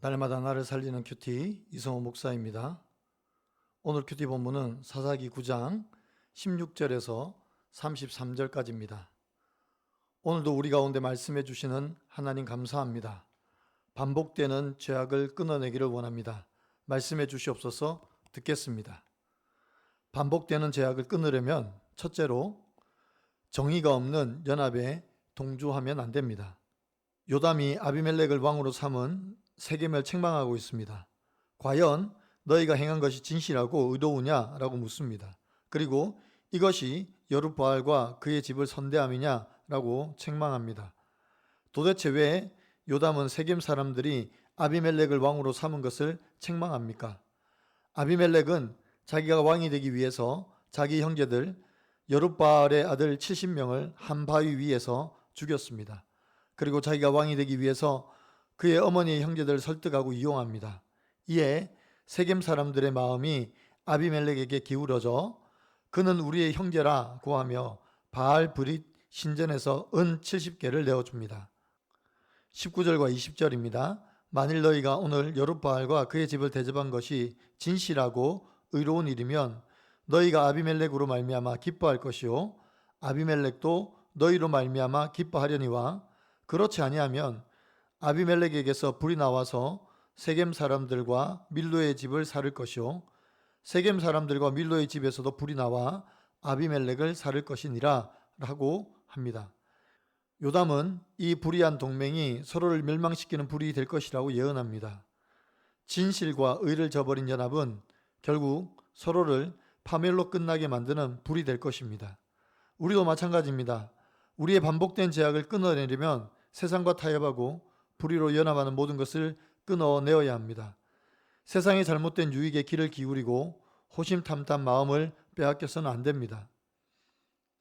날마다 나를 살리는 큐티 이성호 목사입니다. 오늘 큐티 본문은 사사기 9장 16절에서 33절까지입니다. 오늘도 우리 가운데 말씀해 주시는 하나님 감사합니다. 반복되는 죄악을 끊어내기를 원합니다. 말씀해 주시옵소서. 듣겠습니다. 반복되는 죄악을 끊으려면 첫째로 정의가 없는 연합에 동조하면 안 됩니다. 요담이 아비멜렉을 왕으로 삼은 세겜을 책망하고 있습니다. 과연 너희가 행한 것이 진실하고 의로우냐? 라고 묻습니다. 그리고 이것이 여룻바알과 그의 집을 선대함이냐? 라고 책망합니다. 도대체 왜 요담은 세겜 사람들이 아비멜렉을 왕으로 삼은 것을 책망합니까? 아비멜렉은 자기가 왕이 되기 위해서 자기 형제들 여룻바알의 아들 70명을 한 바위 위에서 죽였습니다. 그리고 자기가 왕이 되기 위해서 그의 어머니의 형제들을 설득하고 이용합니다. 이에 세겜 사람들의 마음이 아비멜렉에게 기울어져 그는 우리의 형제라고 하며 바알 브릿 신전에서 은 70개를 내어줍니다. 19절과 20절입니다. 만일 너희가 오늘 여룻바알과 그의 집을 대접한 것이 진실하고 의로운 일이면 너희가 아비멜렉으로 말미암아 기뻐할 것이요 아비멜렉도 너희로 말미암아 기뻐하려니와 그렇지 아니하면 아비멜렉에게서 불이 나와서 세겜 사람들과 밀로의 집을 살을 것이요 세겜 사람들과 밀로의 집에서도 불이 나와 아비멜렉을 살을 것이니라 라고 합니다. 요담은 이 불의한 동맹이 서로를 멸망시키는 불이 될 것이라고 예언합니다. 진실과 의를 저버린 연합은 결국 서로를 파멸로 끝나게 만드는 불이 될 것입니다. 우리도 마찬가지입니다. 우리의 반복된 죄악을 끊어내려면 세상과 타협하고 불의로 연합하는 모든 것을 끊어내어야 합니다. 세상의 잘못된 유익에 귀를 기울이고 호심탐탐 마음을 빼앗겨서는 안 됩니다.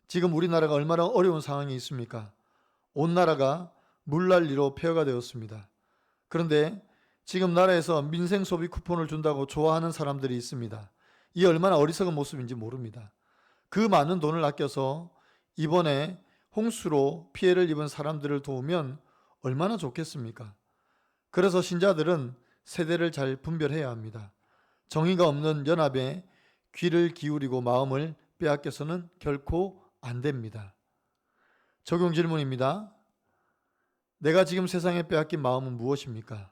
지금 우리나라가 얼마나 어려운 상황이 있습니까? 온 나라가 물난리로 폐허가 되었습니다. 그런데 지금 나라에서 민생 소비 쿠폰을 준다고 좋아하는 사람들이 있습니다. 이 얼마나 어리석은 모습인지 모릅니다. 그 많은 돈을 아껴서 이번에 홍수로 피해를 입은 사람들을 도우면 얼마나 좋겠습니까? 그래서 신자들은 세대를 잘 분별해야 합니다. 정의가 없는 연합에 귀를 기울이고 마음을 빼앗겨서는 결코 안 됩니다. 적용 질문입니다. 내가 지금 세상에 빼앗긴 마음은 무엇입니까?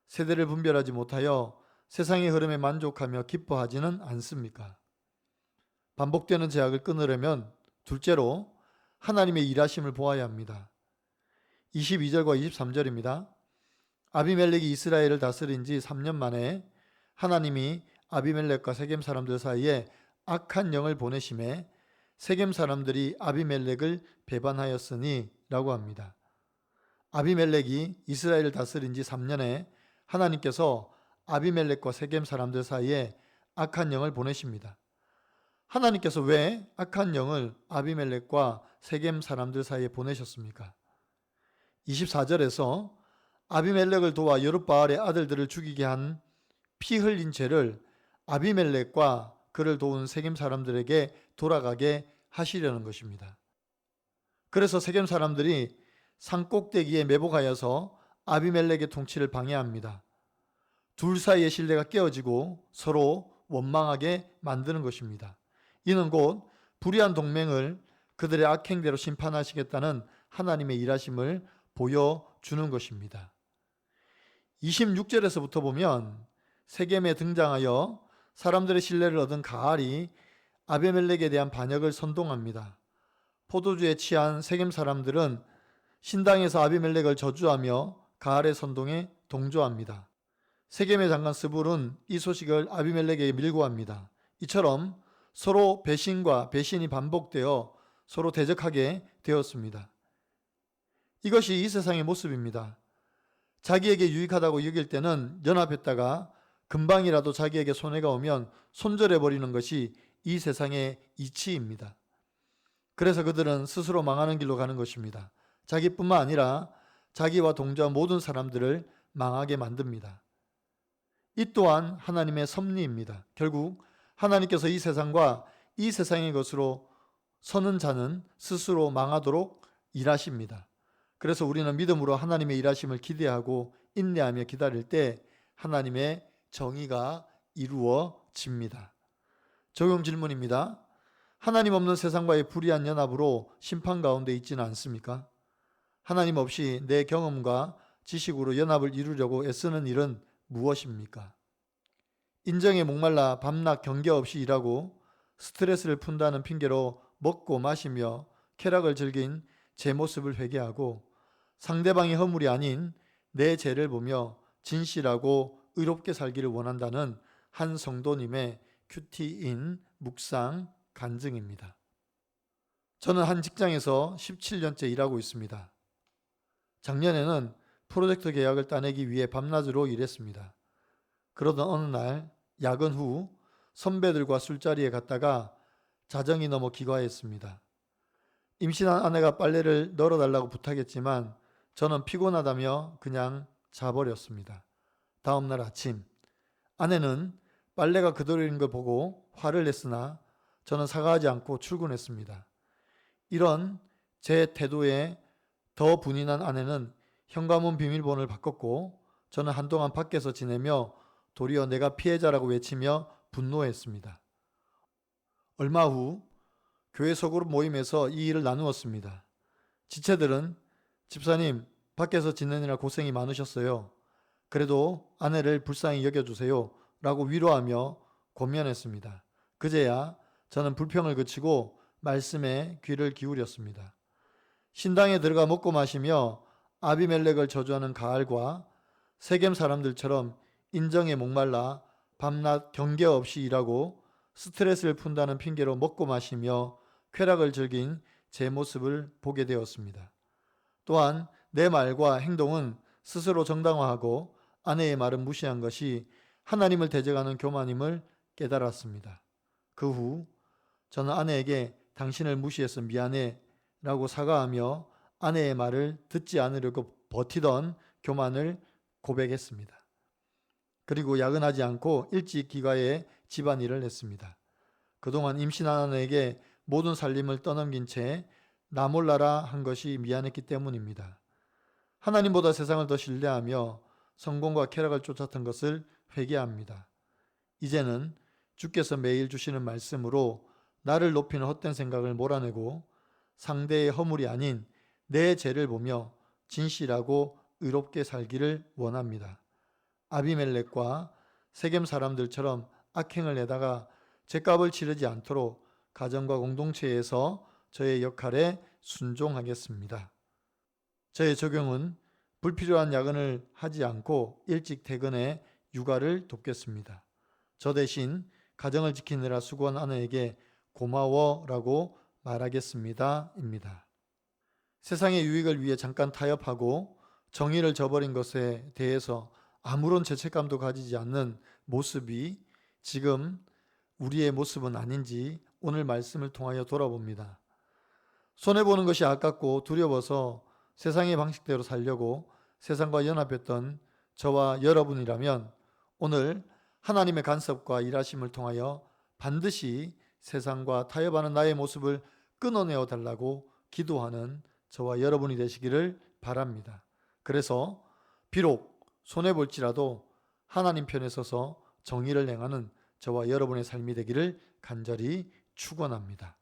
세대를 분별하지 못하여 세상의 흐름에 만족하며 기뻐하지는 않습니까? 반복되는 죄악을 끊으려면 둘째로 하나님의 일하심을 보아야 합니다. 22절과 23절입니다. 아비멜렉이 이스라엘을 다스린 지 3년 만에 하나님이 아비멜렉과 세겜 사람들 사이에 악한 영을 보내심에 세겜 사람들이 아비멜렉을 배반하였으니 라고 합니다. 아비멜렉이 이스라엘을 다스린 지 3년에 하나님께서 아비멜렉과 세겜 사람들 사이에 악한 영을 보내십니다. 하나님께서 왜 악한 영을 아비멜렉과 세겜 사람들 사이에 보내셨습니까? 24절에서 아비멜렉을 도와 여룻바알의 아들들을 죽이게 한 피 흘린 죄를 아비멜렉과 그를 도운 세겜 사람들에게 돌아가게 하시려는 것입니다. 그래서 세겜 사람들이 산 꼭대기에 매복하여서 아비멜렉의 통치를 방해합니다. 둘 사이의 신뢰가 깨어지고 서로 원망하게 만드는 것입니다. 이는 곧 불의한 동맹을 그들의 악행대로 심판하시겠다는 하나님의 일하심을 보여주는 것입니다. 26절에서부터 보면 세겜에 등장하여 사람들의 신뢰를 얻은 가알이 아비멜렉에 대한 반역을 선동합니다. 포도주에 취한 세겜 사람들은 신당에서 아비멜렉을 저주하며 가알의 선동에 동조합니다. 세겜의 장관 스불은 이 소식을 아비멜렉에게 밀고합니다. 이처럼 서로 배신과 배신이 반복되어 서로 대적하게 되었습니다. 이것이 이 세상의 모습입니다. 자기에게 유익하다고 여길 때는 연합했다가 금방이라도 자기에게 손해가 오면 손절해버리는 것이 이 세상의 이치입니다. 그래서 그들은 스스로 망하는 길로 가는 것입니다. 자기뿐만 아니라 자기와 동조한 모든 사람들을 망하게 만듭니다. 이 또한 하나님의 섭리입니다. 결국 하나님께서 이 세상과 이 세상의 것으로 서는 자는 스스로 망하도록 일하십니다. 그래서 우리는 믿음으로 하나님의 일하심을 기대하고 인내하며 기다릴 때 하나님의 정의가 이루어집니다. 적용 질문입니다. 하나님 없는 세상과의 불의한 연합으로 심판 가운데 있지는 않습니까? 하나님 없이 내 경험과 지식으로 연합을 이루려고 애쓰는 일은 무엇입니까? 인정에 목말라 밤낮 경계 없이 일하고 스트레스를 푼다는 핑계로 먹고 마시며 쾌락을 즐긴 제 모습을 회개하고 상대방의 허물이 아닌 내 죄를 보며 진실하고 의롭게 살기를 원한다는 한 성도님의 큐티인 묵상 간증입니다. 저는 한 직장에서 17년째 일하고 있습니다. 작년에는 프로젝트 계약을 따내기 위해 밤낮으로 일했습니다. 그러던 어느 날 야근 후 선배들과 술자리에 갔다가 자정이 넘어 기과했습니다. 임신한 아내가 빨래를 널어달라고 부탁했지만 저는 피곤하다며 그냥 자버렸습니다. 다음 날 아침 아내는 빨래가 그대로인 걸 보고 화를 냈으나 저는 사과하지 않고 출근했습니다. 이런 제 태도에 더 분이 난 아내는 현관문 비밀번호를 바꿨고 저는 한동안 밖에서 지내며 도리어 내가 피해자라고 외치며 분노했습니다. 얼마 후 교회 소그룹 모임에서 이 일을 나누었습니다. 지체들은 집사님 밖에서 지내느라 고생이 많으셨어요. 그래도 아내를 불쌍히 여겨주세요 라고 위로하며 권면했습니다. 그제야 저는 불평을 그치고 말씀에 귀를 기울였습니다. 신당에 들어가 먹고 마시며 아비멜렉을 저주하는 가알과 세겜 사람들처럼 인정에 목말라 밤낮 경계 없이 일하고 스트레스를 푼다는 핑계로 먹고 마시며 쾌락을 즐긴 제 모습을 보게 되었습니다. 또한 내 말과 행동은 스스로 정당화하고 아내의 말은 무시한 것이 하나님을 대적하는 교만임을 깨달았습니다. 그 후 저는 아내에게 당신을 무시해서 미안해 라고 사과하며 아내의 말을 듣지 않으려고 버티던 교만을 고백했습니다. 그리고 야근하지 않고 일찍 귀가해 집안일을 했습니다. 그동안 임신한 아내에게 모든 살림을 떠넘긴 채 나 몰라라 한 것이 미안했기 때문입니다. 하나님보다 세상을 더 신뢰하며 성공과 쾌락을 쫓았던 것을 회개합니다. 이제는 주께서 매일 주시는 말씀으로 나를 높이는 헛된 생각을 몰아내고 상대의 허물이 아닌 내 죄를 보며 진실하고 의롭게 살기를 원합니다. 아비멜렉과 세겜 사람들처럼 악행을 내다가 죗값을 치르지 않도록 가정과 공동체에서 저의 역할에 순종하겠습니다. 저의 적용은 불필요한 야근을 하지 않고 일찍 퇴근해 육아를 돕겠습니다. 저 대신 가정을 지키느라 수고한 아내에게 고마워라고 말하겠습니다. 입니다. 세상의 유익을 위해 잠깐 타협하고 정의를 저버린 것에 대해서 아무런 죄책감도 가지지 않는 모습이 지금 우리의 모습은 아닌지 오늘 말씀을 통하여 돌아봅니다. 손해보는 것이 아깝고 두려워서 세상의 방식대로 살려고 세상과 연합했던 저와 여러분이라면 오늘 하나님의 간섭과 일하심을 통하여 반드시 세상과 타협하는 나의 모습을 끊어내어 달라고 기도하는 저와 여러분이 되시기를 바랍니다. 그래서 비록 손해볼지라도 하나님 편에 서서 정의를 행하는 저와 여러분의 삶이 되기를 간절히 축원합니다.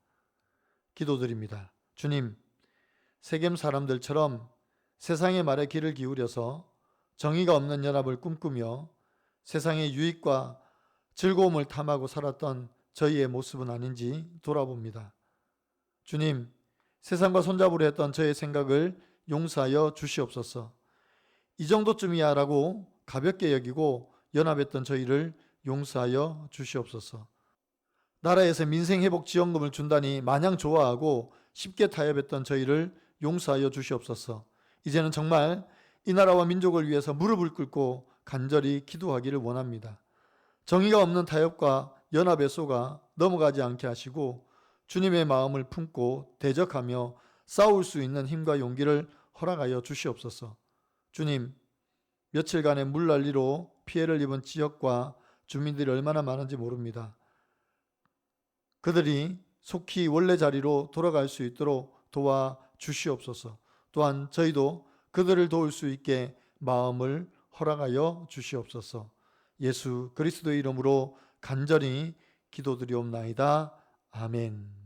기도드립니다. 주님, 세겜 사람들처럼 세상의 말에 귀를 기울여서 정의가 없는 연합을 꿈꾸며 세상의 유익과 즐거움을 탐하고 살았던 저희의 모습은 아닌지 돌아봅니다. 주님, 세상과 손잡으려 했던 저의 생각을 용서하여 주시옵소서. 이 정도쯤이야 라고 가볍게 여기고 연합했던 저희를 용서하여 주시옵소서. 나라에서 민생회복지원금을 준다니 마냥 좋아하고 쉽게 타협했던 저희를 용서하여 주시옵소서. 이제는 정말 이 나라와 민족을 위해서 무릎을 꿇고 간절히 기도하기를 원합니다. 정의가 없는 타협과 연합에 속아 넘어가지 않게 하시고 주님의 마음을 품고 대적하며 싸울 수 있는 힘과 용기를 허락하여 주시옵소서. 주님, 며칠간의 물난리로 피해를 입은 지역과 주민들이 얼마나 많은지 모릅니다. 그들이 속히 원래 자리로 돌아갈 수 있도록 도와 주시옵소서. 또한 저희도 그들을 도울 수 있게 마음을 허락하여 주시옵소서. 예수 그리스도의 이름으로 간절히 기도드리옵나이다. 아멘.